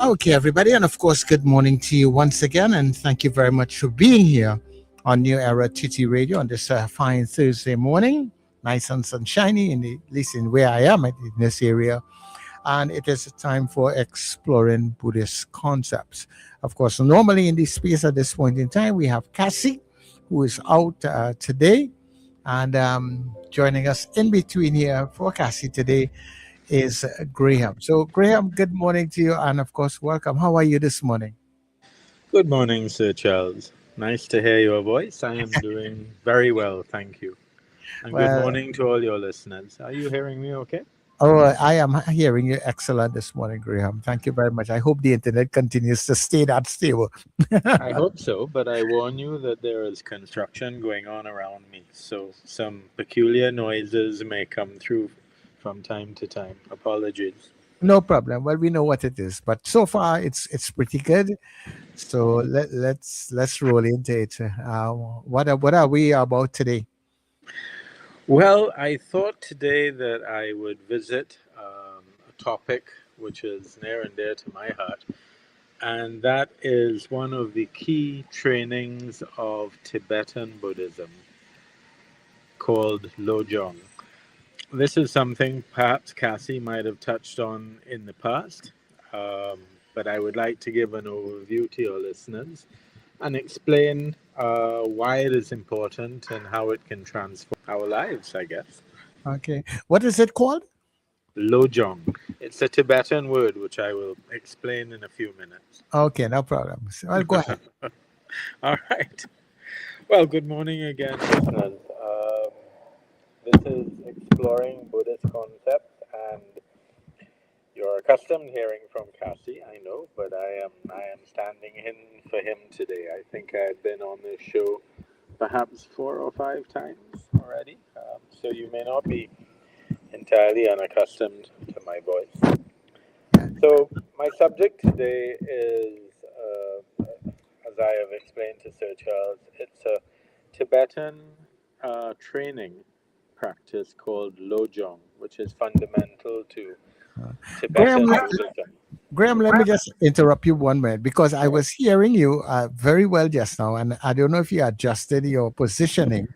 Okay, everybody, and of course, good morning to you once again, and thank you very much for being here on New Era TT Radio on this fine Thursday morning. Nice and sunshiny, at least in where I am in this area, and it is time for exploring Buddhist concepts. Of course, normally in this space at this point in time, we have Kasi, who is out today, and joining us in between here for Kasi today is Graham. So, Graham, good morning to you, and of course, welcome. How are you this morning? Good morning, Sir Charles. Nice to hear your voice. I am doing very well, thank you. And good Well, morning to all your listeners. Are you hearing me okay? oh, I am hearing you excellent this morning, Graham. Thank you very much. I hope the internet continues to stay that stable. I hope so, but I warn you that there is construction going on around me, so some peculiar noises may come through from time to time. Apologies. No problem. Well, we know what it is, but so far it's pretty good. So let's roll into it. What are we about today? Well, I thought today that I would visit a topic which is near and dear to my heart, and that is one of the key trainings of Tibetan Buddhism called Lojong. This is something perhaps Cassie might have touched on in the past, um, but I would like to give an overview to your listeners and explain why it is important and how it can transform our lives, I guess. Okay. What is it called? Lojong. It's a Tibetan word which I will explain in a few minutes. Okay, no problem. So, well, go ahead. All right. Well, good morning again, listeners. This is Exploring Buddhist Concepts, and you're accustomed hearing from Kasi, I know, but I am standing in for him today. I think I've been on this show perhaps 4 or 5 times already, so you may not be entirely unaccustomed to my voice. Yeah. So, my subject today is, as I have explained to Sir Charles, it's a Tibetan training practice called Lojong, which is fundamental to Graham, Tibetan Buddhism. Graham, let me just interrupt you 1 minute because I All right. was hearing you very well just now, and I don't know if you adjusted your positioning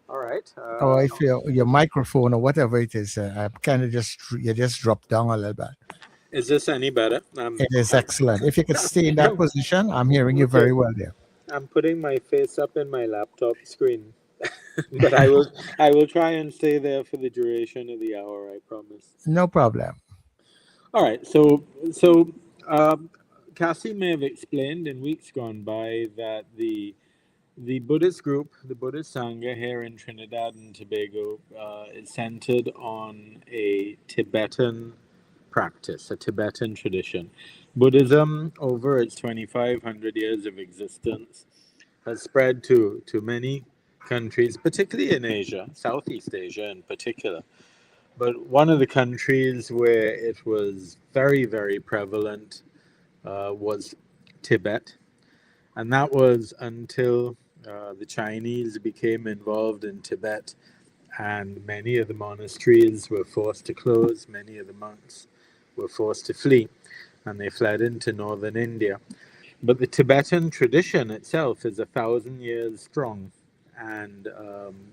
All right. or if your microphone or whatever it is. Kind of just you just dropped down a little bit. Is this any better? It is excellent. If you could stay in that No. position, I'm hearing you Okay. very well there. I'm putting my face up in my laptop screen, but I will try and stay there for the duration of the hour. I promise. No problem. All right. So, Cassie may have explained in weeks gone by that the Buddhist group, the Buddhist Sangha here in Trinidad and Tobago, is centered on a Tibetan practice, a Tibetan tradition. Buddhism, over its 2,500 years of existence, has spread to many countries, particularly in Asia, Southeast Asia in particular. But one of the countries where it was very, very prevalent was Tibet. And that was until the Chinese became involved in Tibet, and many of the monasteries were forced to close, many of the monks were forced to flee, and they fled into northern India. But the Tibetan tradition itself is 1,000 years strong and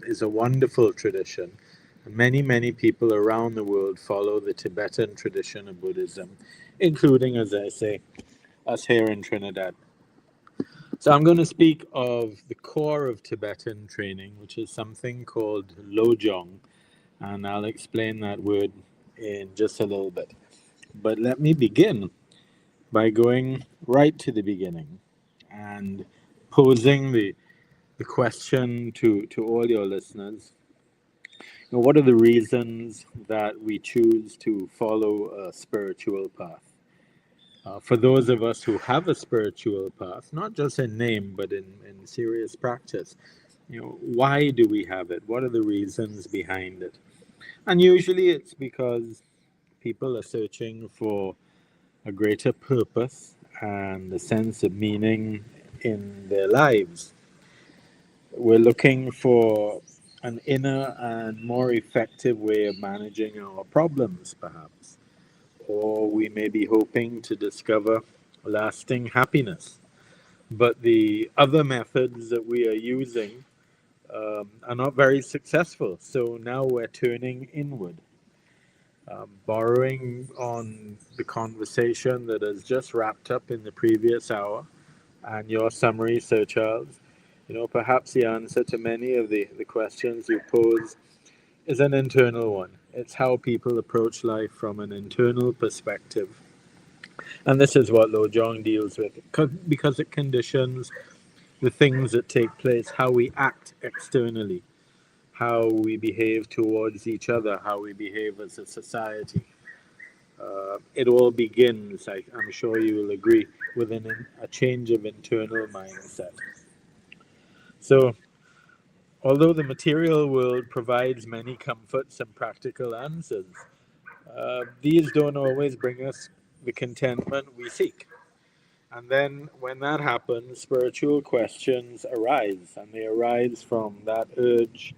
is a wonderful tradition. Many, many people around the world follow the Tibetan tradition of Buddhism, including, as I say, us here in Trinidad. So I'm going to speak of the core of Tibetan training, which is something called Lojong, and I'll explain that word in just a little bit. But let me begin by going right to the beginning and posing the question to all your listeners. What are the reasons that we choose to follow a spiritual path? For those of us who have a spiritual path, not just in name, but in serious practice, why do we have it? What are the reasons behind it? And usually it's because people are searching for a greater purpose and a sense of meaning in their lives. We're looking for an inner and more effective way of managing our problems, perhaps, or we may be hoping to discover lasting happiness. But the other methods that we are using are not very successful. So now we're turning inward, borrowing on the conversation that has just wrapped up in the previous hour and your summary, Sir Charles. Perhaps the answer to many of the questions you pose is an internal one. It's how people approach life from an internal perspective. And this is what Lojong deals with because it conditions the things that take place, how we act externally, how we behave towards each other, how we behave as a society. It all begins, I'm sure you will agree, with a change of internal mindset. So, although the material world provides many comforts and practical answers, these don't always bring us the contentment we seek. And then, when that happens, spiritual questions arise, and they arise from that urge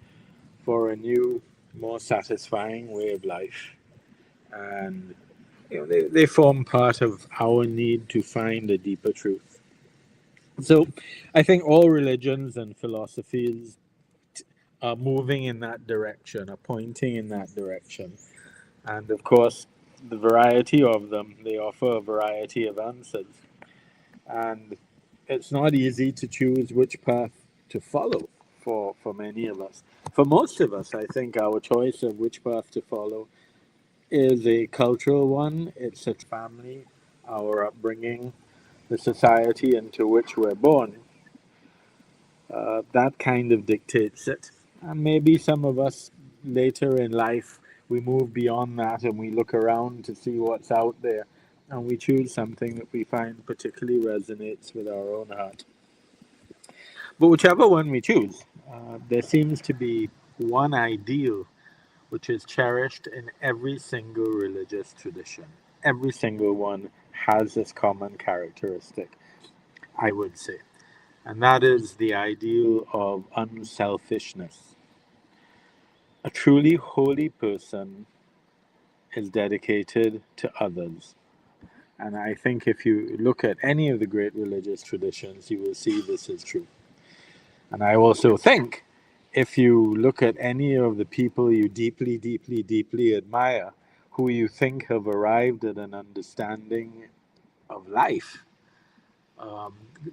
for a new, more satisfying way of life. And they form part of our need to find a deeper truth. So I think all religions and philosophies are moving in that direction, are pointing in that direction. And of course, the variety of them, they offer a variety of answers. And it's not easy to choose which path to follow for many of us. For most of us, I think our choice of which path to follow is a cultural one. It's a family, our upbringing, the society into which we're born. That kind of dictates it. And maybe some of us later in life, we move beyond that and we look around to see what's out there and we choose something that we find particularly resonates with our own heart. But whichever one we choose, there seems to be one ideal which is cherished in every single religious tradition. Every single one has this common characteristic, I would say. And that is the ideal of unselfishness. A truly holy person is dedicated to others. And I think if you look at any of the great religious traditions, you will see this is true. And I also think if you look at any of the people you deeply, deeply, deeply admire, who you think have arrived at an understanding of life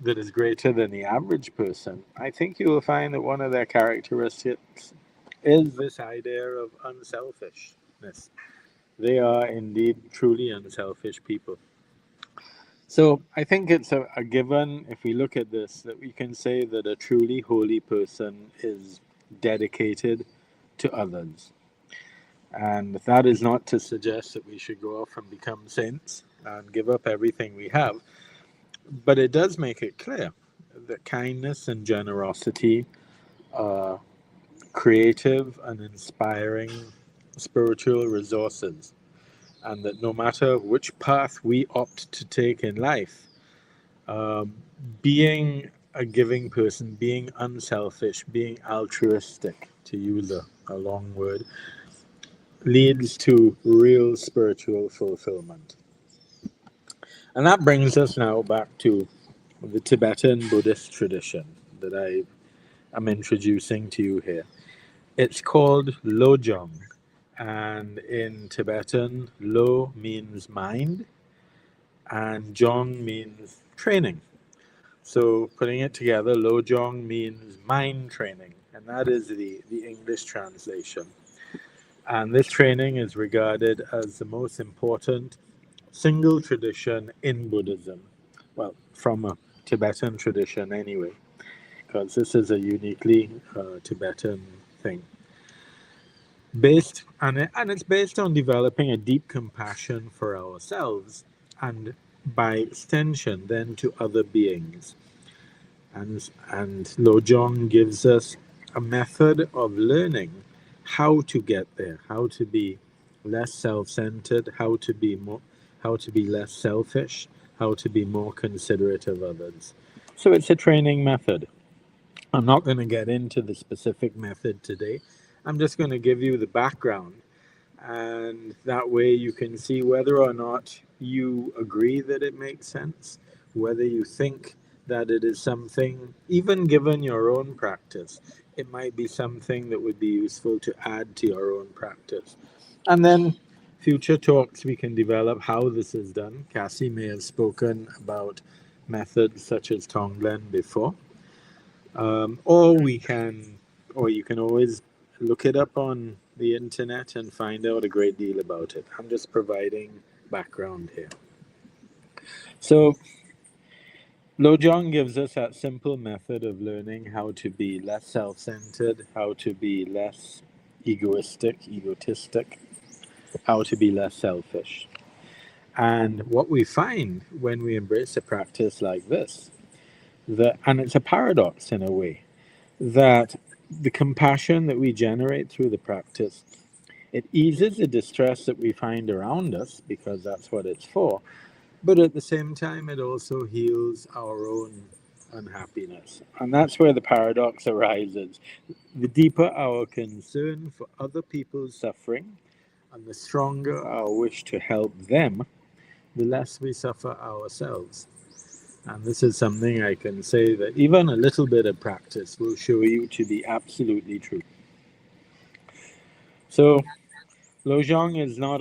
that is greater than the average person, I think you will find that one of their characteristics is this idea of unselfishness. They are indeed truly unselfish people. So I think it's a given, if we look at this, that we can say that a truly holy person is dedicated to others. And that is not to suggest that we should go off and become saints and give up everything we have, but it does make it clear that kindness and generosity are creative and inspiring spiritual resources, and that no matter which path we opt to take in life, um, being a giving person, being unselfish, being altruistic, to use a long word, leads to real spiritual fulfillment. And that brings us now back to the Tibetan Buddhist tradition that I am introducing to you here. It's called Lojong, and in Tibetan, Lo means mind, and Jong means training. So putting it together, Lojong means mind training, and that is the English translation. And this training is regarded as the most important single tradition in Buddhism. Well, from a Tibetan tradition anyway, because this is a uniquely Tibetan thing. And it's based on developing a deep compassion for ourselves and by extension then to other beings. And Lojong gives us a method of learning how to get there, how to be less self-centered, how to be less selfish, how to be more considerate of others. So it's a training method. I'm not going to get into the specific method today. I'm just going to give you the background And that way you can see whether or not you agree that it makes sense, whether you think that it is something, even given your own practice, it might be something that would be useful to add to your own practice. And then future talks we can develop how this is done. Cassie may have spoken about methods such as Tonglen before. Or we can, or you can always look it up on the internet and find out a great deal about it. I'm just providing background here. So, Lojong gives us that simple method of learning how to be less self centered, how to be less egotistic, how to be less selfish. And what we find when we embrace a practice like this, and it's a paradox in a way, that the compassion that we generate through the practice, it eases the distress that we find around us because that's what it's for, but at the same time it also heals our own unhappiness. And that's where the paradox arises. The deeper our concern for other people's suffering and the stronger our wish to help them, the less we suffer ourselves. And this is something I can say that even a little bit of practice will show you to be absolutely true. So, Lojong is not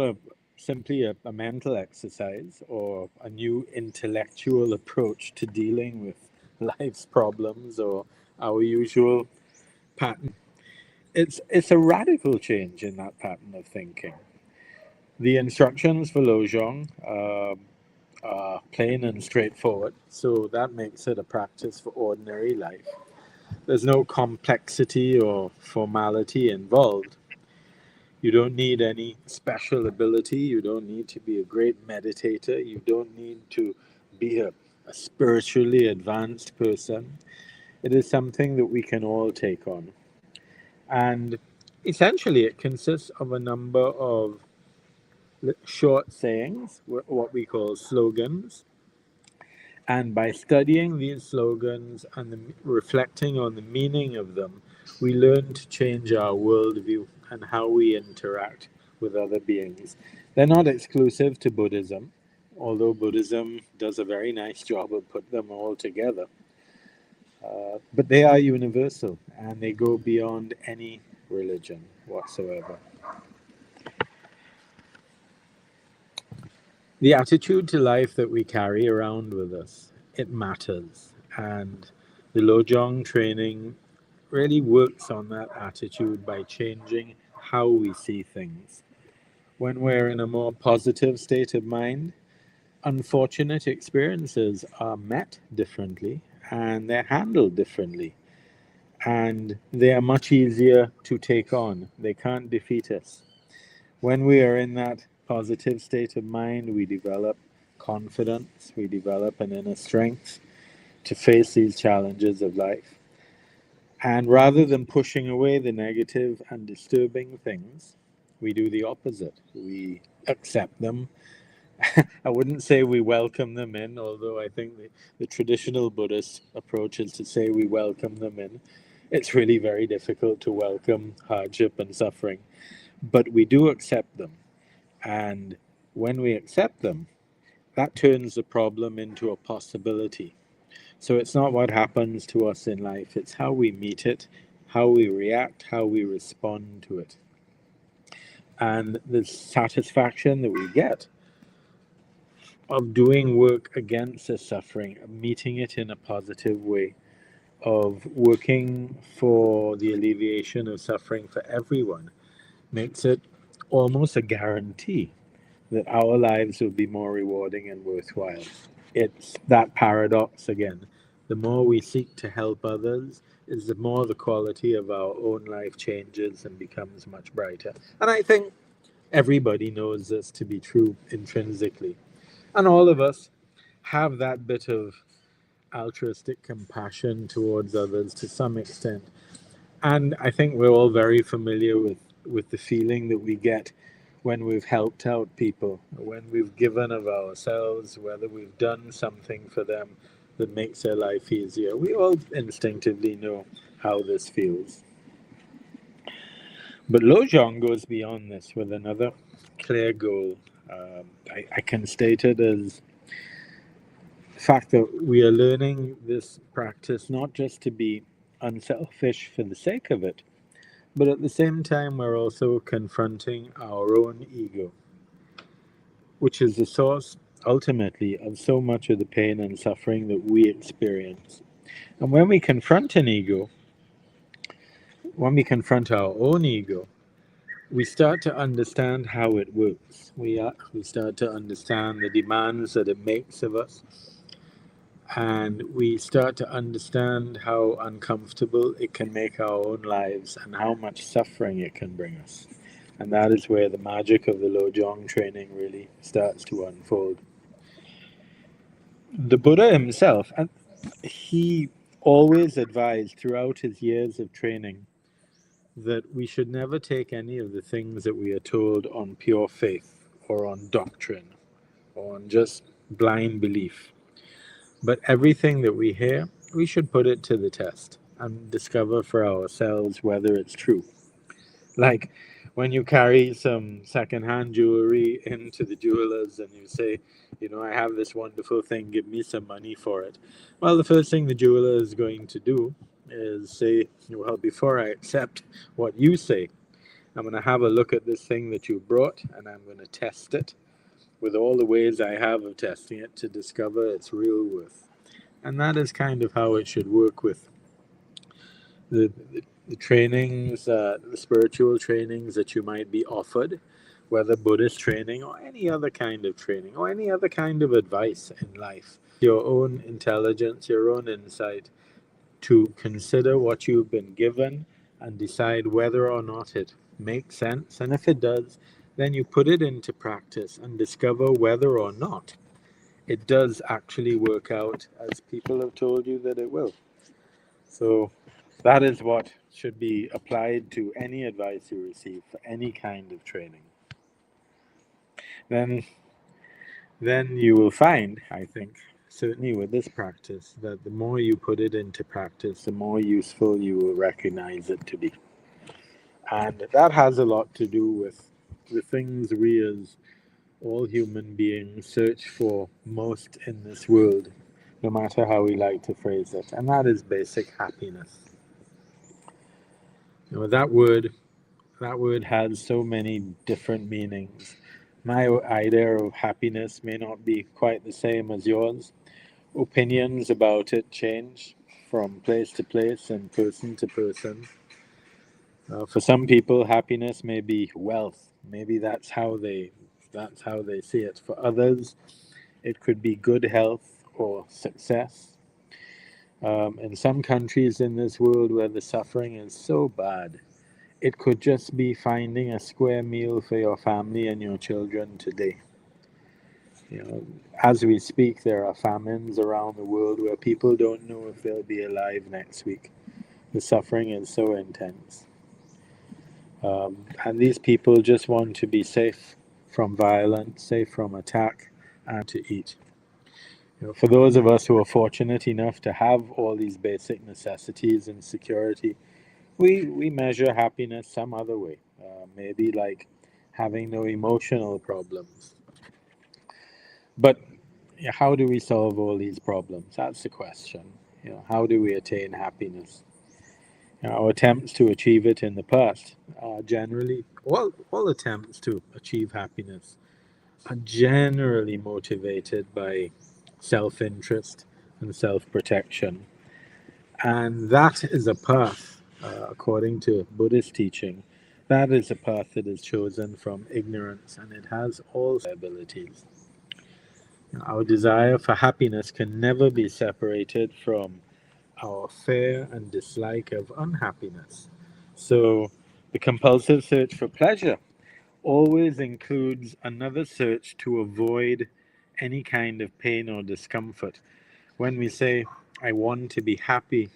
simply a mental exercise or a new intellectual approach to dealing with life's problems or our usual pattern. It's a radical change in that pattern of thinking. The instructions for Lojong are plain and straightforward, so that makes it a practice for ordinary life. There's no complexity or formality involved. You don't need any special ability. You don't need to be a great meditator. You don't need to be a spiritually advanced person. It is something that we can all take on. And essentially, it consists of a number of short sayings, what we call slogans. And by studying these slogans and reflecting on the meaning of them, we learn to change our worldview and how we interact with other beings. They're not exclusive to Buddhism, although Buddhism does a very nice job of putting them all together. But they are universal and they go beyond any religion whatsoever. The attitude to life that we carry around with us, it matters. And the Lojong training really works on that attitude by changing how we see things. When we're in a more positive state of mind, unfortunate experiences are met differently and they're handled differently. And they are much easier to take on. They can't defeat us. When we are in that positive state of mind, we develop confidence, we develop an inner strength to face these challenges of life. And rather than pushing away the negative and disturbing things, we do the opposite. We accept them. I wouldn't say we welcome them in, although I think the traditional Buddhist approach is to say we welcome them in. It's really very difficult to welcome hardship and suffering, but we do accept them. And when we accept them, that turns the problem into a possibility. So it's not what happens to us in life, it's how we meet it, how we react, how we respond to it. And the satisfaction that we get of doing work against the suffering, of meeting it in a positive way, of working for the alleviation of suffering for everyone, makes it almost a guarantee that our lives will be more rewarding and worthwhile. It's that paradox again. The more we seek to help others, is the more the quality of our own life changes and becomes much brighter. And I think everybody knows this to be true intrinsically. And all of us have that bit of altruistic compassion towards others to some extent. And I think we're all very familiar with the feeling that we get when we've helped out people, when we've given of ourselves, whether we've done something for them that makes their life easier. We all instinctively know how this feels. But Lojong goes beyond this with another clear goal. I can state it as the fact that we are learning this practice not just to be unselfish for the sake of it, but at the same time, we're also confronting our own ego, which is the source, ultimately, of so much of the pain and suffering that we experience. And when we confront an ego, when we confront our own ego, we start to understand how it works. We start to understand the demands that it makes of us, and we start to understand how uncomfortable it can make our own lives and how much suffering it can bring us. And that is where the magic of the Lojong training really starts to unfold. The Buddha himself, and he always advised throughout his years of training that we should never take any of the things that we are told on pure faith or on doctrine or on just blind belief. But everything that we hear, we should put it to the test and discover for ourselves whether it's true. Like when you carry some secondhand jewelry into the jewelers and you say, I have this wonderful thing, give me some money for it. Well, the first thing the jeweler is going to do is say, well, before I accept what you say, I'm going to have a look at this thing that you brought and I'm going to test it with all the ways I have of testing it to discover its real worth. And that is kind of how it should work with the trainings, the spiritual trainings that you might be offered, whether Buddhist training or any other kind of training or any other kind of advice in life. Your own intelligence, your own insight to consider what you've been given and decide whether or not it makes sense. And if it does, then you put it into practice and discover whether or not it does actually work out as people have told you that it will. So that is what should be applied to any advice you receive for any kind of training. Then, then you will find, I think, certainly with this practice, that the more you put it into practice, the more useful you will recognize it to be. And that has a lot to do with the things we as all human beings search for most in this world, no matter how we like to phrase it, and that is basic happiness. That word has so many different meanings. My idea of happiness may not be quite the same as yours. Opinions about it change from place to place and person to person. For some people, happiness may be wealth. Maybe that's how they see it. For others, it could be good health or success. In some countries in this world where the suffering is so bad, it could just be finding a square meal for your family and your children today. As we speak, there are famines around the world where people don't know if they'll be alive next week. The suffering is so intense. And these people just want to be safe from violence, safe from attack, and to eat. For those of us who are fortunate enough to have all these basic necessities and security, we measure happiness some other way. Maybe like having no emotional problems. But how do we solve all these problems? That's the question. How do we attain happiness? Our attempts to achieve it in the past are generally, all attempts to achieve happiness are generally motivated by self-interest and self-protection. And that is a path, according to Buddhist teaching, that is a path that is chosen from ignorance and it has all abilities. Our desire for happiness can never be separated from our fear and dislike of unhappiness. So the compulsive search for pleasure always includes another search to avoid any kind of pain or discomfort. When we say, I want to be happy,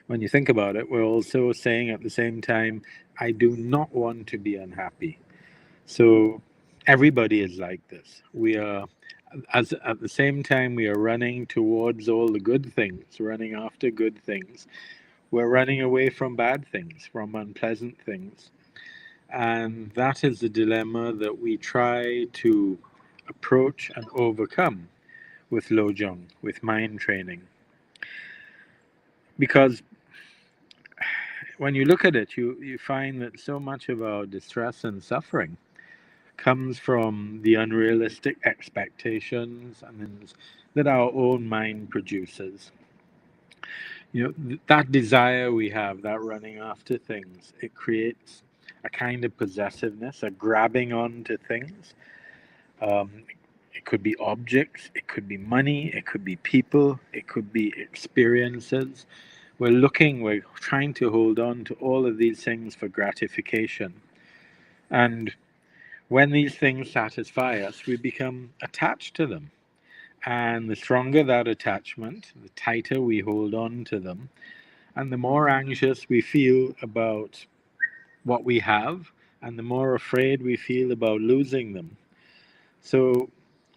when you think about it, we're also saying at the same time, I do not want to be unhappy. So everybody is like this. We are, as at the same time, we are running towards all the good things, running after good things. We're running away from bad things, from unpleasant things. And that is the dilemma that we try to approach and overcome with Lojong, with mind training. Because when you look at it, you find that so much of our distress and suffering comes from the unrealistic expectations and things that our own mind produces. That desire we have, that running after things, it creates a kind of possessiveness, a grabbing on to things. Um, it could be objects, it could be money, it could be people, it could be experiences. We're trying to hold on to all of these things for gratification. And when these things satisfy us, we become attached to them. And the stronger that attachment, the tighter we hold on to them, and the more anxious we feel about what we have, and the more afraid we feel about losing them. So,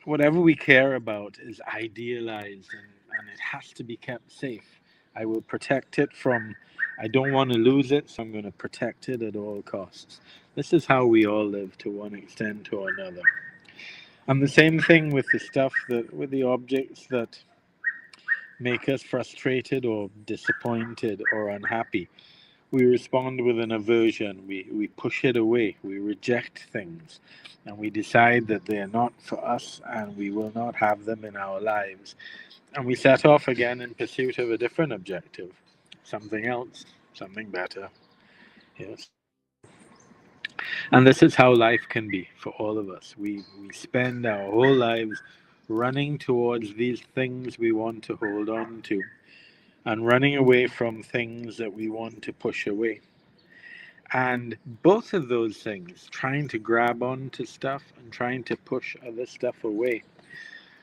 whatever we care about is idealized and it has to be kept safe. I will protect it from, I don't want to lose it, so I'm going to protect it at all costs. This is how we all live to one extent or another. And the same thing with the stuff that, with the objects that make us frustrated or disappointed or unhappy. We respond with an aversion. We push it away. We reject things. And we decide that they are not for us and we will not have them in our lives. And we set off again in pursuit of a different objective, something else, something better. Yes. And this is how life can be for all of us. We spend our whole lives running towards these things we want to hold on to and running away from things that we want to push away. And both of those things, trying to grab onto stuff and trying to push other stuff away,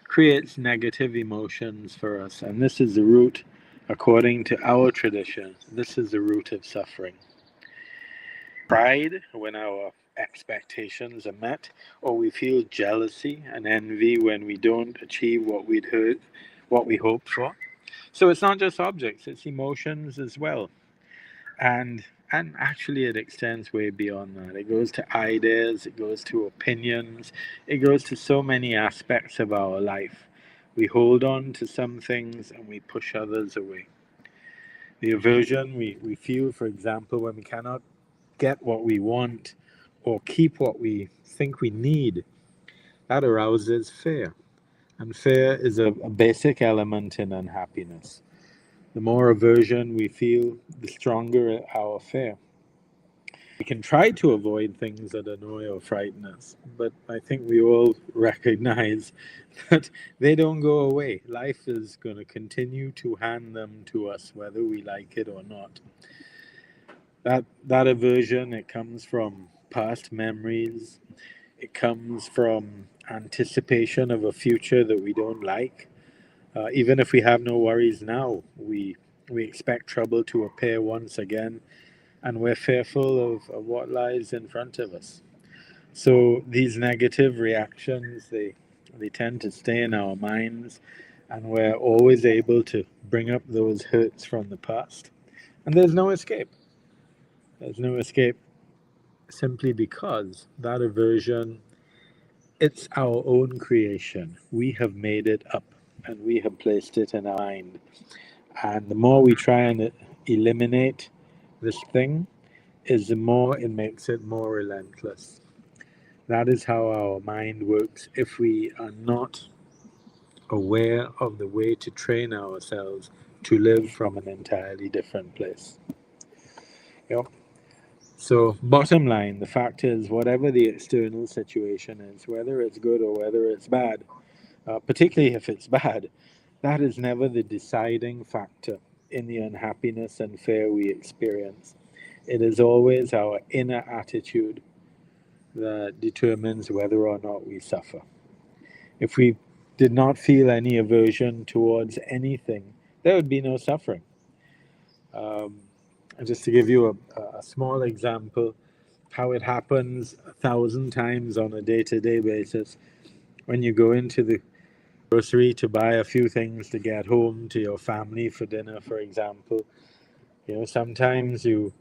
creates negative emotions for us. And this is the root, according to our tradition, this is the root of suffering. Pride, when our expectations are met, or we feel jealousy and envy when we don't achieve what we hoped for. So it's not just objects, it's emotions as well. And actually it extends way beyond that. It goes to ideas, it goes to opinions, it goes to so many aspects of our life. We hold on to some things and we push others away. The aversion we feel, for example, when we cannot get what we want or keep what we think we need, that arouses fear. And fear is a basic element in unhappiness. The more aversion we feel, the stronger our fear. We can try to avoid things that annoy or frighten us, but I think we all recognize that they don't go away. Life is going to continue to hand them to us, whether we like it or not. That aversion, it comes from past memories. It comes from anticipation of a future that we don't like. Even if we have no worries now, we expect trouble to appear once again, and we're fearful of what lies in front of us. So these negative reactions, they tend to stay in our minds, and we're always able to bring up those hurts from the past. And there's no escape. There's no escape simply because that aversion, it's our own creation. We have made it up and we have placed it in our mind. And the more we try and eliminate this thing, is the more it makes it more relentless. That is how our mind works if we are not aware of the way to train ourselves to live from an entirely different place. You know? So, bottom line, the fact is, whatever the external situation is, whether it's good or whether it's bad, particularly if it's bad, that is never the deciding factor in the unhappiness and fear we experience. It is always our inner attitude that determines whether or not we suffer. If we did not feel any aversion towards anything, there would be no suffering. Um, and just to give you a small example, how it happens 1,000 times on a day-to-day basis, when you go into the grocery to buy a few things to get home to your family for dinner, for example, Sometimes you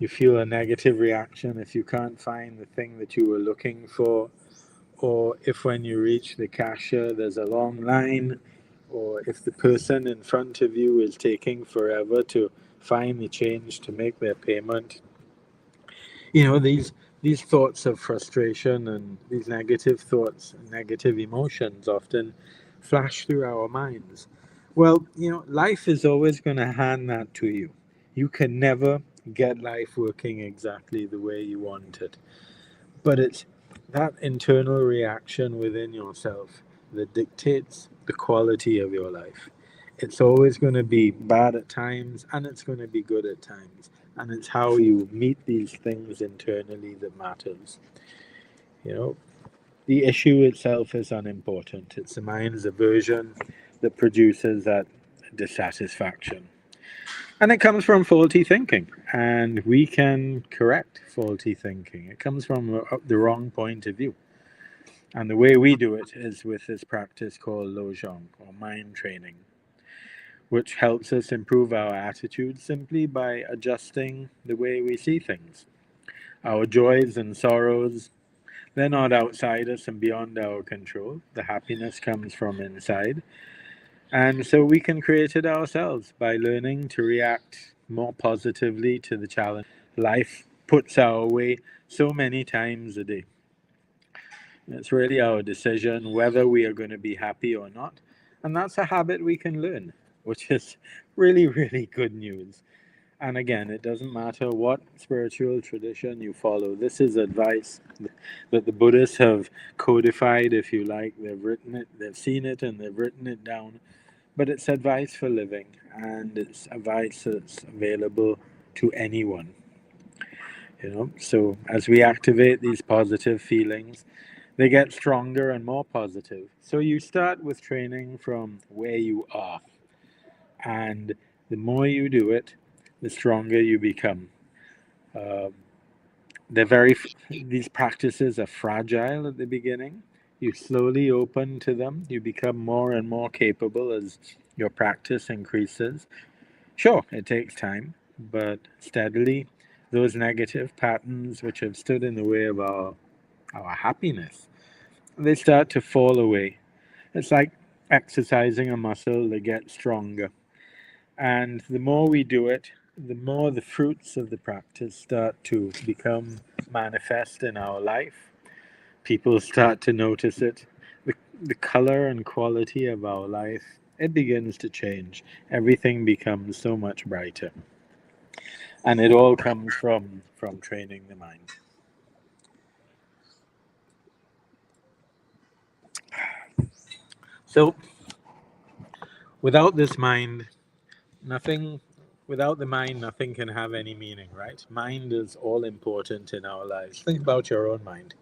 feel a negative reaction if you can't find the thing that you were looking for, or if when you reach the cashier there's a long line, or if the person in front of you is taking forever to find the change to make their payment. These thoughts of frustration and these negative thoughts and negative emotions often flash through our minds. Well, life is always going to hand that to you. You can never get life working exactly the way you want it. But it's that internal reaction within yourself that dictates the quality of your life. It's always going to be bad at times and it's going to be good at times. And it's how you meet these things internally that matters. You know, the issue itself is unimportant. It's the mind's aversion that produces that dissatisfaction. And it comes from faulty thinking. And we can correct faulty thinking. It comes from the wrong point of view. And the way we do it is with this practice called Lojong, or mind training, which helps us improve our attitude simply by adjusting the way we see things. Our joys and sorrows, they're not outside us and beyond our control. The happiness comes from inside. And so we can create it ourselves by learning to react more positively to the challenge life puts our way so many times a day. It's really our decision whether we are going to be happy or not. And that's a habit we can learn, which is really, really good news. And again, it doesn't matter what spiritual tradition you follow. This is advice that the Buddhists have codified, if you like. They've written it, they've seen it, and they've written it down. But it's advice for living, and it's advice that's available to anyone. So as we activate these positive feelings, they get stronger and more positive. So you start with training from where you are, and the more you do it, the stronger you become. Uh, these practices are fragile at the beginning. You slowly open to them. You become more and more capable as your practice increases. Sure, it takes time, but steadily, those negative patterns which have stood in the way of our happiness, they start to fall away. It's like exercising a muscle that gets stronger. And the more we do it, the more the fruits of the practice start to become manifest in our life. People start to notice it. The color and quality of our life, it begins to change. Everything becomes so much brighter. And it all comes from training the mind. So without this mind, nothing without the mind, nothing can have any meaning, right? Mind is all important in our lives. Think about your own mind.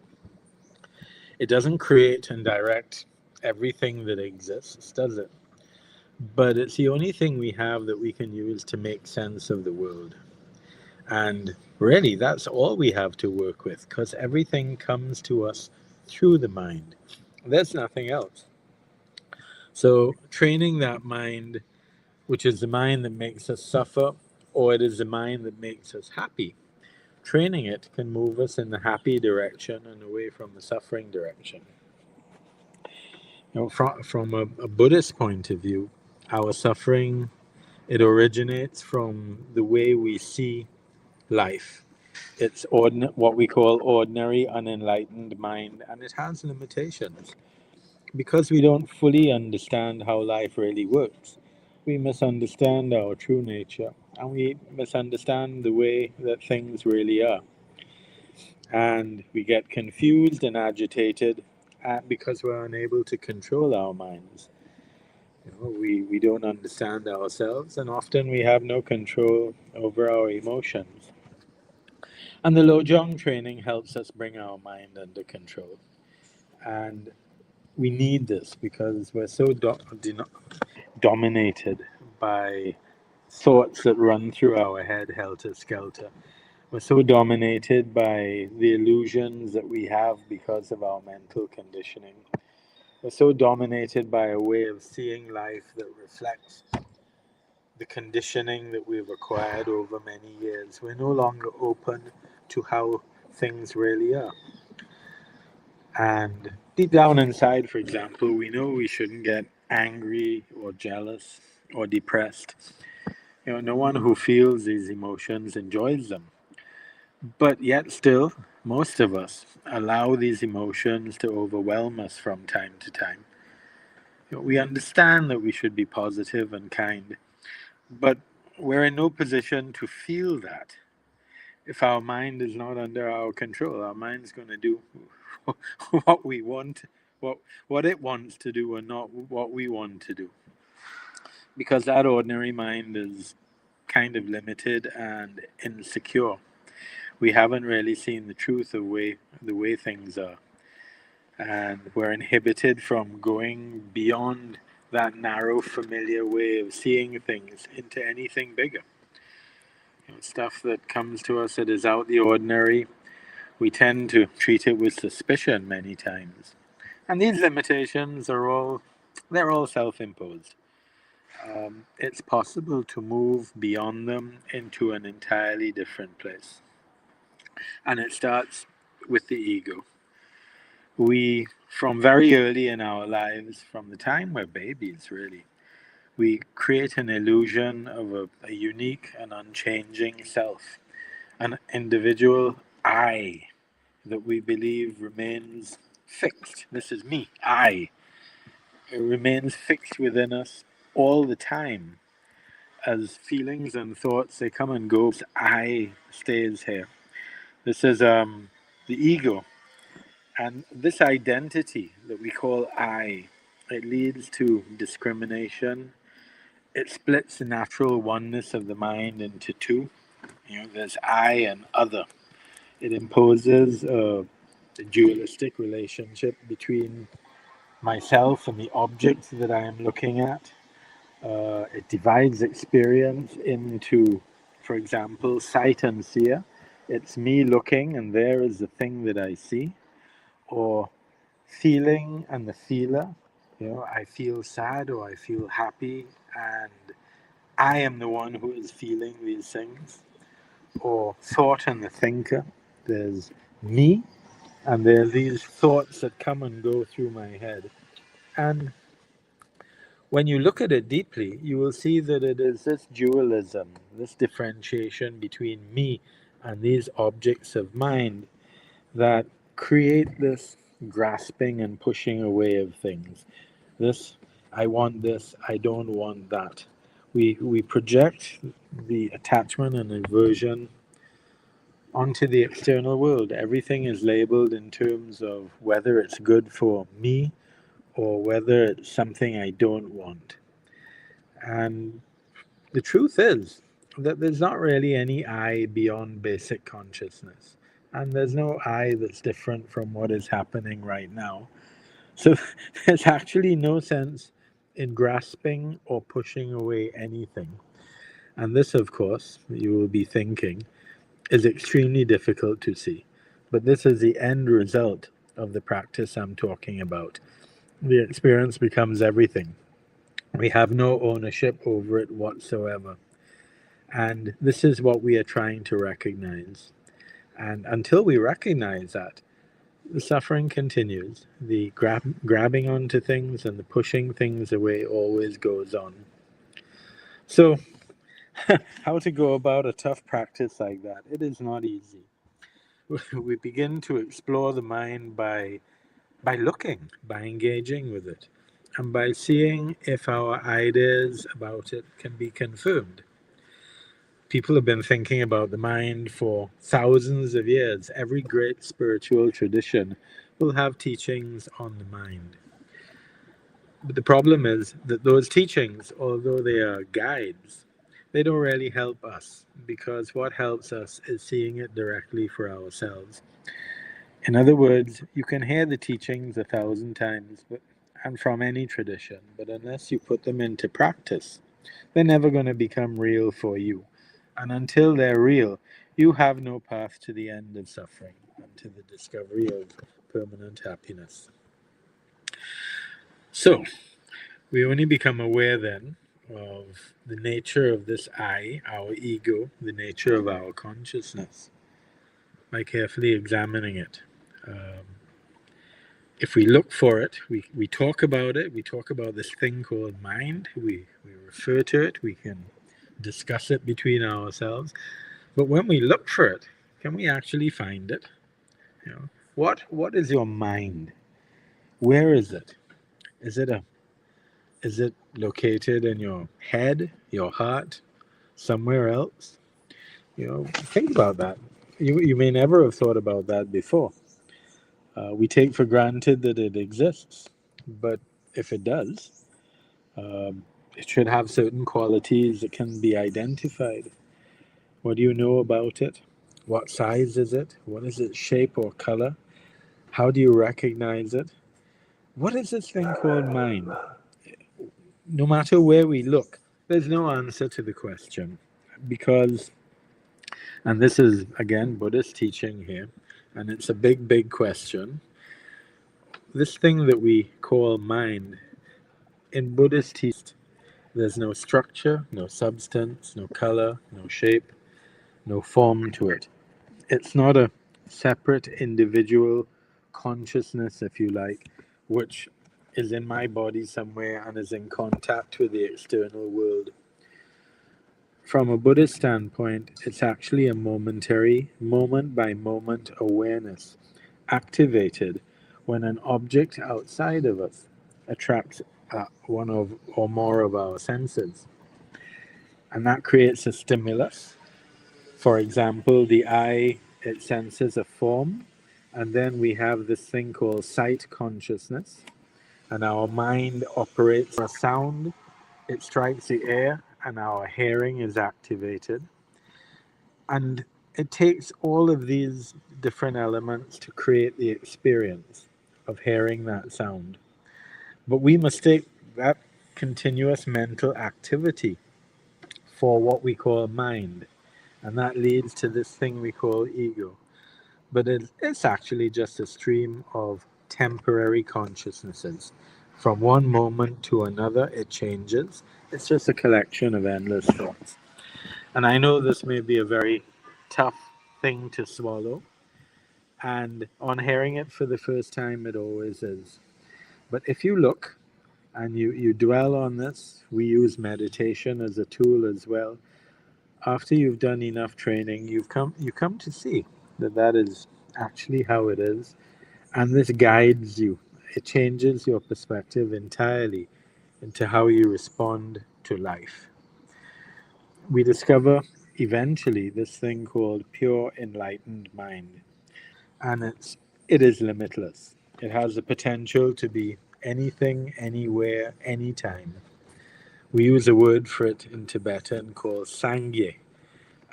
It doesn't create and direct everything that exists, does it? But it's the only thing we have that we can use to make sense of the world. And really, that's all we have to work with, because everything comes to us through the mind. There's nothing else. So, training that mind, which is the mind that makes us suffer, or it is the mind that makes us happy, training it can move us in the happy direction and away from the suffering direction. From a Buddhist point of view, our suffering, it originates from the way we see life. It's what we call ordinary, unenlightened mind, and it has limitations. Because we don't fully understand how life really works, we misunderstand our true nature, and we misunderstand the way that things really are. And we get confused and agitated because we're unable to control our minds. We don't understand ourselves, and often we have no control over our emotions. And the Lojong training helps us bring our mind under control. And we need this because we're so dominated by thoughts that run through our head helter skelter. We're so dominated by the illusions that we have because of our mental conditioning. We're so dominated by a way of seeing life that reflects the conditioning that we've acquired over many years. We're no longer open to how things really are. And deep down inside, for example, we know we shouldn't get angry or jealous or depressed. No one who feels these emotions enjoys them. But yet, still, most of us allow these emotions to overwhelm us from time to time. We understand that we should be positive and kind, but we're in no position to feel that. If our mind is not under our control, our mind's going to do what we want, what what it wants to do, and not what we want to do. Because that ordinary mind is kind of limited and insecure. We haven't really seen the truth of the way things are, and we're inhibited from going beyond that narrow, familiar way of seeing things into anything bigger. Stuff that comes to us that is out the ordinary, we tend to treat it with suspicion many times. And these limitations they're all self-imposed. It's possible to move beyond them into an entirely different place. And it starts with the ego. We, from very early in our lives, from the time we're babies, really, we create an illusion of a unique and unchanging self, an individual I that we believe remains fixed. This is me, I. It remains fixed within us all the time. As feelings and thoughts, they come and go, I stays here. This is the ego. And this identity that we call I, it leads to discrimination. It splits the natural oneness of the mind into two. There's I and other. It imposes a dualistic relationship between myself and the object that I am looking at. It divides experience into, for example, sight and seer. It's me looking, and there is the thing that I see. Or feeling and the feeler. I feel sad or I feel happy, and I am the one who is feeling these things. Or thought and the thinker. There's me, and there are these thoughts that come and go through my head. And when you look at it deeply, you will see that it is this dualism, this differentiation between me and these objects of mind that create this grasping and pushing away of things. This, I want this, I don't want that. We project the attachment and aversion onto the external world. Everything is labeled in terms of whether it's good for me or whether it's something I don't want. And the truth is that there's not really any I beyond basic consciousness. And there's no I that's different from what is happening right now. So there's actually no sense in grasping or pushing away anything. And this, of course, you will be thinking, is extremely difficult to see. But this is the end result of the practice I'm talking about. The experience becomes everything. We have no ownership over it whatsoever. And this is what we are trying to recognize. And until we recognize that, the suffering continues. The grabbing onto things and the pushing things away always goes on. So, how to go about a tough practice like that? It is not easy. We begin to explore the mind by looking, by engaging with it, and by seeing if our ideas about it can be confirmed. People have been thinking about the mind for thousands of years. Every great spiritual tradition will have teachings on the mind. But the problem is that those teachings, although they are guides, they don't really help us, because what helps us is seeing it directly for ourselves. In other words, you can hear the teachings 1,000 times and from any tradition, but unless you put them into practice, they're never going to become real for you. And until they're real, you have no path to the end of suffering and to the discovery of permanent happiness. So, we only become aware then of the nature of this I, our ego, the nature of our consciousness, by carefully examining it. If we look for it, we talk about it, we talk about this thing called mind, we refer to it, we can discuss it between ourselves. But when we look for it, can we actually find it? You know, what is your mind? Where is it? Is it a is it located in your head, your heart, somewhere else? Think about that. You may never have thought about that before. We take for granted that it exists, but if it does, um, it should have certain qualities that can be identified. What do you know about it? What size is it? What is its shape or color? How do you recognize it? What is this thing called mind? No matter where we look, there's no answer to the question. Because, and this is again Buddhist teaching here, and it's a big, big question. This thing that we call mind, in Buddhist teaching, there's no structure, no substance, no color, no shape, no form to it. It's not a separate individual consciousness, if you like, which is in my body somewhere and is in contact with the external world. From a Buddhist standpoint, it's actually a momentary, moment by moment awareness activated when an object outside of us attracts one of or more of our senses. And that creates a stimulus. For example, the eye, it senses a form, and then we have this thing called sight consciousness, and our mind operates a sound, it strikes the air, and our hearing is activated. And it takes all of these different elements to create the experience of hearing that sound. But we mistake that continuous mental activity for what we call mind. And that leads to this thing we call ego. But it's actually just a stream of temporary consciousnesses. From one moment to another, it changes. It's just a collection of endless thoughts. And I know this may be a very tough thing to swallow. And on hearing it for the first time, it always is. But if you look and you dwell on this, we use meditation as a tool as well. After you've done enough training, you come to see that that is actually how it is, and this guides you. It changes your perspective entirely into how you respond to life. We discover eventually this thing called pure enlightened mind, and it is limitless. It has the potential to be anything, anywhere, anytime. We use a word for it in Tibetan called Sangye,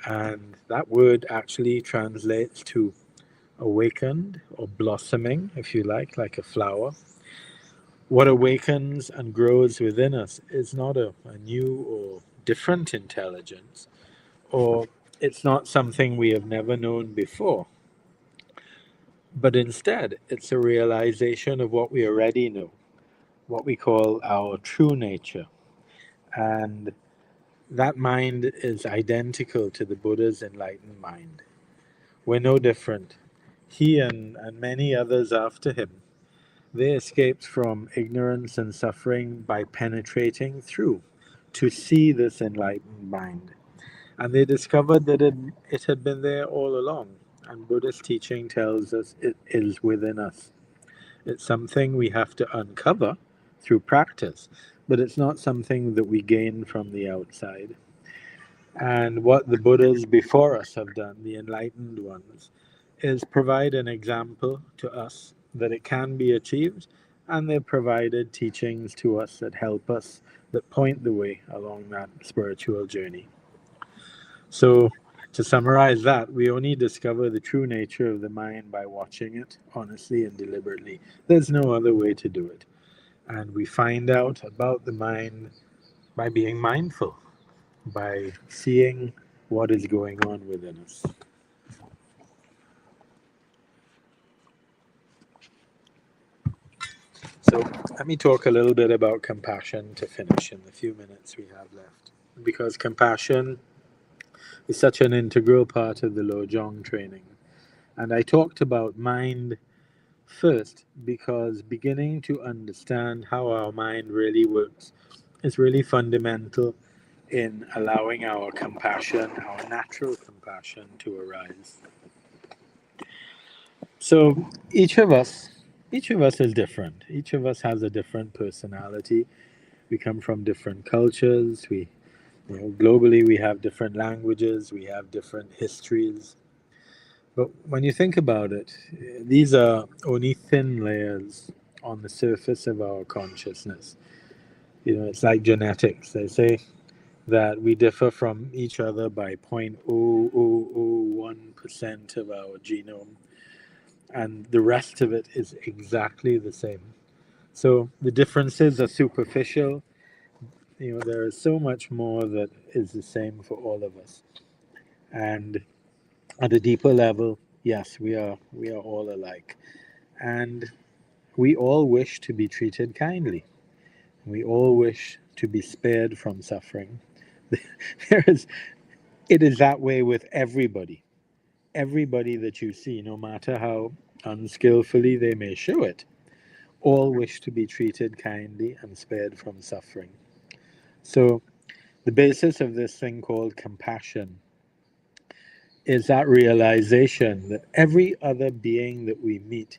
and that word actually translates to awakened or blossoming, if you like a flower. What awakens and grows within us is not a new or different intelligence, or it's not something we have never known before, but instead it's a realization of what we already know, what we call our true nature. And that mind is identical to the Buddha's enlightened mind. We're no different. He and many others after him, they escaped from ignorance and suffering by penetrating through to see this enlightened mind. And they discovered that it had been there all along. And Buddhist teaching tells us it is within us. It's something we have to uncover through practice, but it's not something that we gain from the outside. And what the Buddhas before us have done, the enlightened ones, is provide an example to us that it can be achieved, and they've provided teachings to us that help us, that point the way along that spiritual journey. So, to summarize that, we only discover the true nature of the mind by watching it honestly and deliberately. There's no other way to do it. And we find out about the mind by being mindful, by seeing what is going on within us. So let me talk a little bit about compassion to finish in the few minutes we have left. Because compassion is such an integral part of the Lojong training. And I talked about mind first because beginning to understand how our mind really works is really fundamental in allowing our compassion, our natural compassion, to arise. So each of us is different. Each of us has a different personality. We come from different cultures. Globally, we have different languages. We have different histories. But when you think about it, these are only thin layers on the surface of our consciousness. It's like genetics. They say that we differ from each other by 0.0001% of our genome, and the rest of it is exactly the same. So the differences are superficial. There is so much more that is the same for all of us. And at a deeper level, yes, we are all alike. And we all wish to be treated kindly. We all wish to be spared from suffering. There is It is that way with everybody. Everybody that you see, no matter how unskillfully they may show it, all wish to be treated kindly and spared from suffering. So, the basis of this thing called compassion is that realization that every other being that we meet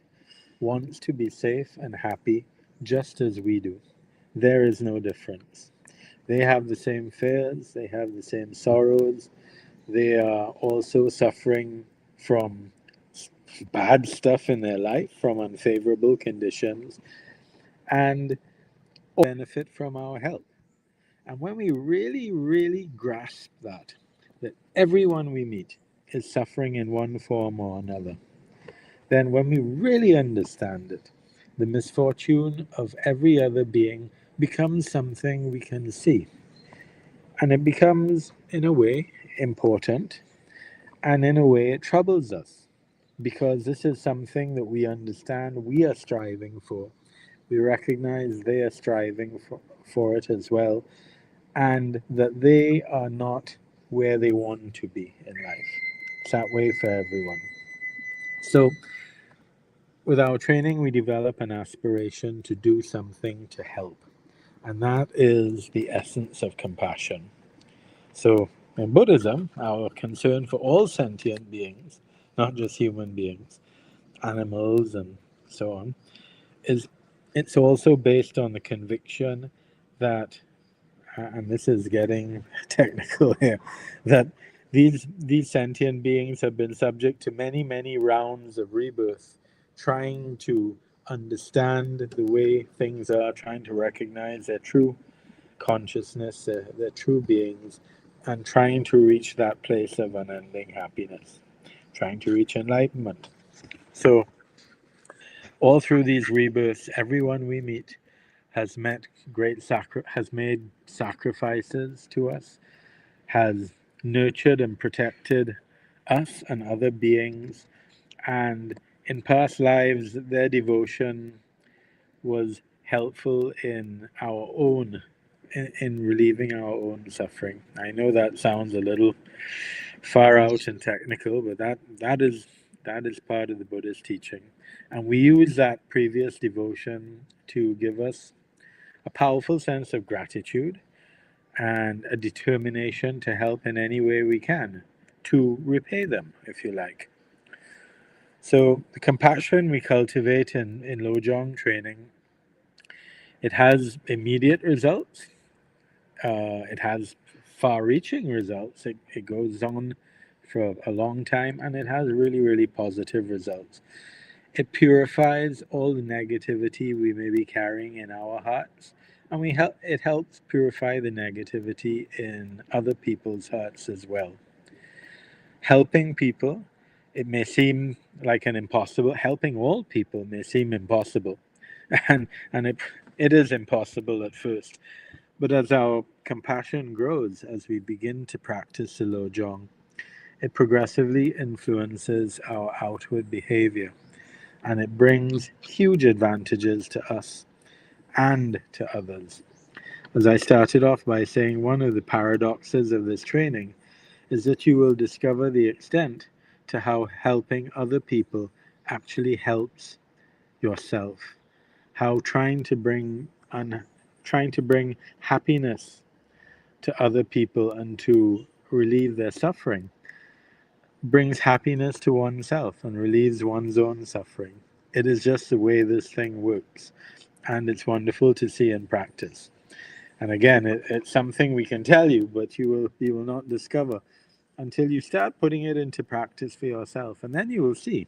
wants to be safe and happy just as we do. There is no difference. They have the same fears, they have the same sorrows, they are also suffering from bad stuff in their life, from unfavorable conditions, and benefit from our help. And when we really, really grasp that everyone we meet is suffering in one form or another, then when we really understand it, the misfortune of every other being becomes something we can see. And it becomes, in a way, important, and in a way, it troubles us because this is something that we understand we are striving for. We recognize they are striving for it as well, and that they are not where they want to be in life. It's that way for everyone. So, with our training, we develop an aspiration to do something to help, and that is the essence of compassion. So, in Buddhism, our concern for all sentient beings, not just human beings, animals, and so on, is it's also based on the conviction that, and this is getting technical here, that these sentient beings have been subject to many, many rounds of rebirth, trying to understand the way things are, trying to recognize their true consciousness, their true beings, and trying to reach that place of unending happiness, trying to reach enlightenment. So, all through these rebirths, everyone we meet has has made sacrifices to us, has nurtured and protected us and other beings, and in past lives, their devotion was helpful in our own in relieving our own suffering. I know that sounds a little far out and technical, but that is part of the Buddhist teaching. And we use that previous devotion to give us a powerful sense of gratitude and a determination to help in any way we can, to repay them, if you like. So the compassion we cultivate in Lojong training, it has immediate results. It has far-reaching results. It goes on for a long time, and it has really, really positive results. It purifies all the negativity we may be carrying in our hearts, and it helps purify the negativity in other people's hearts as well. Helping people, it may seem like an impossible. Helping all people may seem impossible, and it is impossible at first. But as our compassion grows, as we begin to practice the Lojong, it progressively influences our outward behavior, and it brings huge advantages to us and to others. As I started off by saying, one of the paradoxes of this training is that you will discover the extent to how helping other people actually helps yourself. How trying to bring happiness to other people and to relieve their suffering brings happiness to oneself and relieves one's own suffering. It is just the way this thing works, and it's wonderful to see in practice. And again, it's something we can tell you, but you will not discover until you start putting it into practice for yourself, and then you will see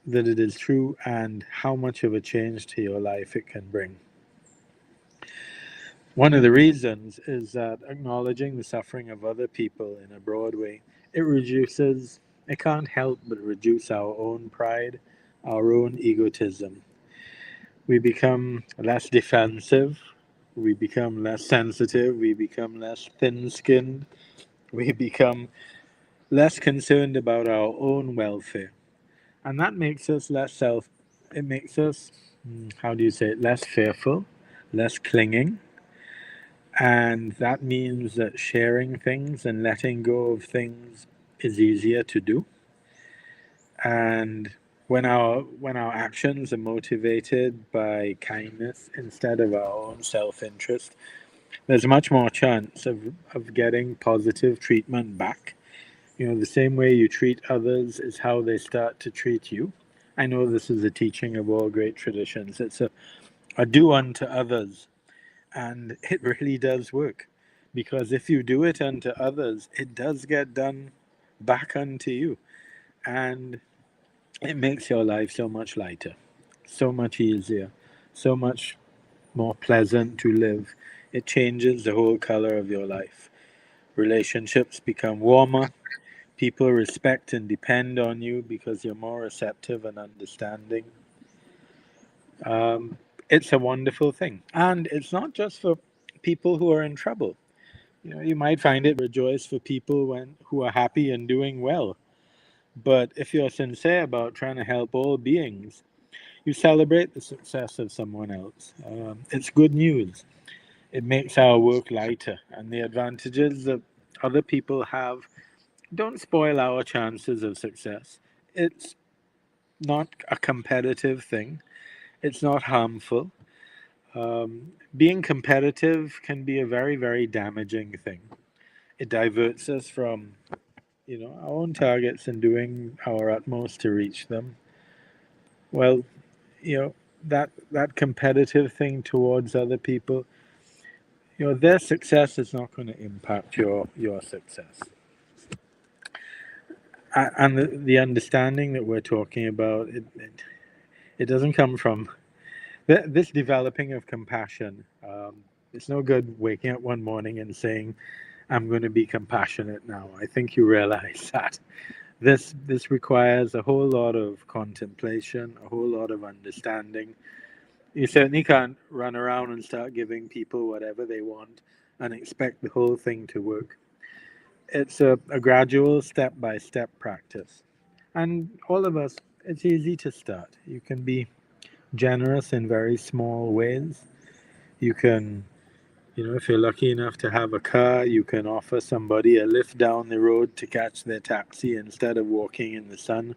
that it is true and how much of a change to your life it can bring. One of the reasons is that acknowledging the suffering of other people in a broad way, it can't help but reduce our own pride, our own egotism. We become less defensive, we become less sensitive, we become less thin skinned, we become less concerned about our own welfare. And that makes us it makes us, how do you say it, less fearful, less clinging. And that means that sharing things and letting go of things is easier to do. And when our actions are motivated by kindness instead of our own self-interest, there's much more chance of getting positive treatment back. The same way you treat others is how they start to treat you. I know this is a teaching of all great traditions. It's a do unto others. And it really does work. Because if you do it unto others, it does get done back unto you. And it makes your life so much lighter, so much easier, so much more pleasant to live. It changes the whole color of your life. Relationships become warmer. People respect and depend on you because you're more receptive and understanding. Um, it's a wonderful thing. And it's not just for people who are in trouble. You might find it rejoice for people who are happy and doing well. But if you're sincere about trying to help all beings, you celebrate the success of someone else. It's good news. It makes our work lighter, and the advantages that other people have don't spoil our chances of success. It's not a competitive thing, it's not harmful. Being competitive can be a very, very damaging thing. It diverts us from our own targets and doing our utmost to reach them. Well, you know, that competitive thing towards other people, their success is not going to impact your success. And the understanding that we're talking about, it doesn't come from this developing of compassion. It's no good waking up one morning and saying, I'm going to be compassionate now. I think you realize that. This requires a whole lot of contemplation, a whole lot of understanding. You certainly can't run around and start giving people whatever they want and expect the whole thing to work. It's a gradual step by step practice. And all of us, it's easy to start. You can be generous in very small ways. You can, if you're lucky enough to have a car, you can offer somebody a lift down the road to catch their taxi instead of walking in the sun.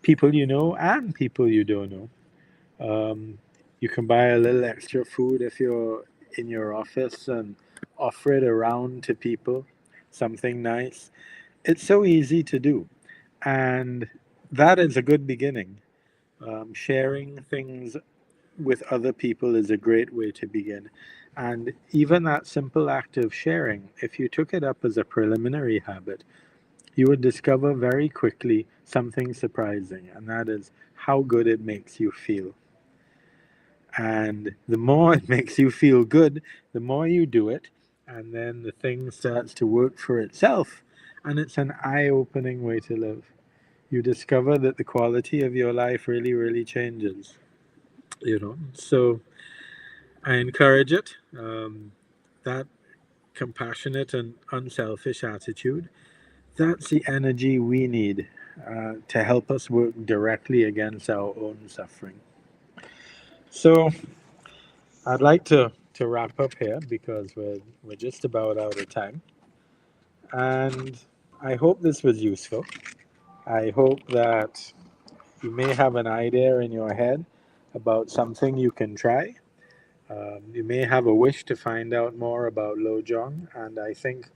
People you know and people you don't know. You can buy a little extra food if you're in your office and offer it around to people, something nice. It's so easy to do. And that is a good beginning. Sharing things with other people is a great way to begin. And even that simple act of sharing, if you took it up as a preliminary habit, you would discover very quickly something surprising, and that is how good it makes you feel. And the more it makes you feel good, the more you do it, and then the thing starts to work for itself. And it's an eye opening way to live. You discover that the quality of your life really, really changes. So I encourage it. That compassionate and unselfish attitude, that's the energy we need to help us work directly against our own suffering. So I'd like to wrap up here because we're just about out of time, and I hope this was useful. I hope that you may have an idea in your head about something you can try. You may have a wish to find out more about Lojong, and I think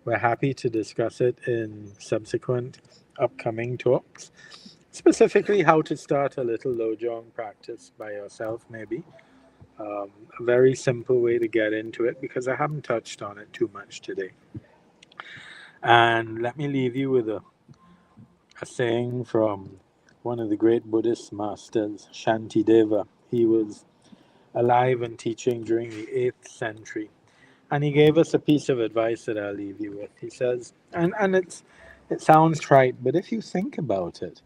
we're happy to discuss it in subsequent upcoming talks. Specifically, how to start a little Lojong practice by yourself, maybe. A very simple way to get into it because I haven't touched on it too much today. And let me leave you with a saying from one of the great Buddhist masters, Shantideva. He was alive and teaching during the 8th century. And he gave us a piece of advice that I'll leave you with. He says, and it sounds trite, but if you think about it,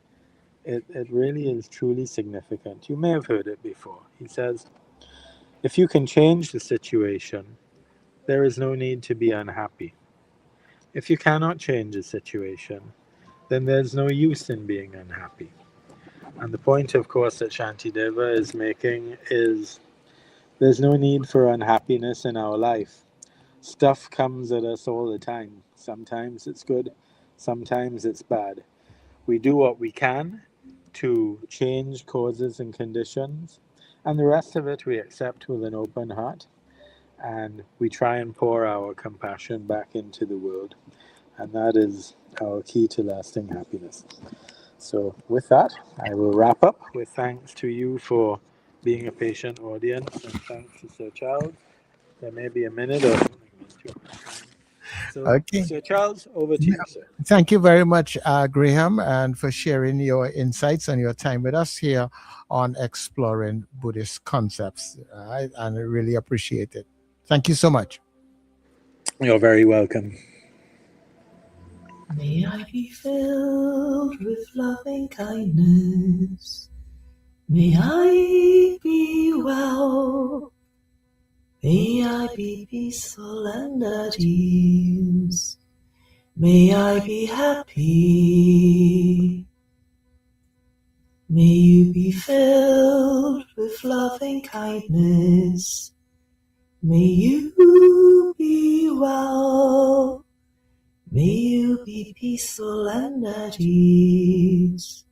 it really is truly significant. You may have heard it before. He says, if you can change the situation, there is no need to be unhappy. If you cannot change the situation, then there's no use in being unhappy. And the point, of course, that Shantideva is making is there's no need for unhappiness in our life. Stuff comes at us all the time. Sometimes it's good, sometimes it's bad. We do what we can to change causes and conditions, and the rest of it we accept with an open heart, and we try and pour our compassion back into the world. And that is our key to lasting happiness. So, with that, I will wrap up with thanks to you for being a patient audience, and thanks to Sir Charles. There may be a minute or something. So, Okay. Sir Charles, over to you, sir. Thank you very much, Graham, and for sharing your insights and your time with us here on Exploring Buddhist Concepts. And I really appreciate it. Thank you so much. You're very welcome. May I be filled with loving kindness. May I be well. May I be peaceful and at ease. May I be happy. May you be filled with loving kindness. May you be well. May you be peaceful and at ease.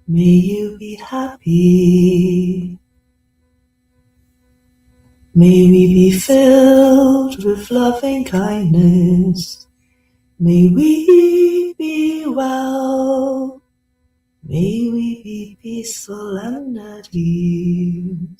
May you be happy. May we be filled with loving kindness. May we be well. May we be peaceful and at ease.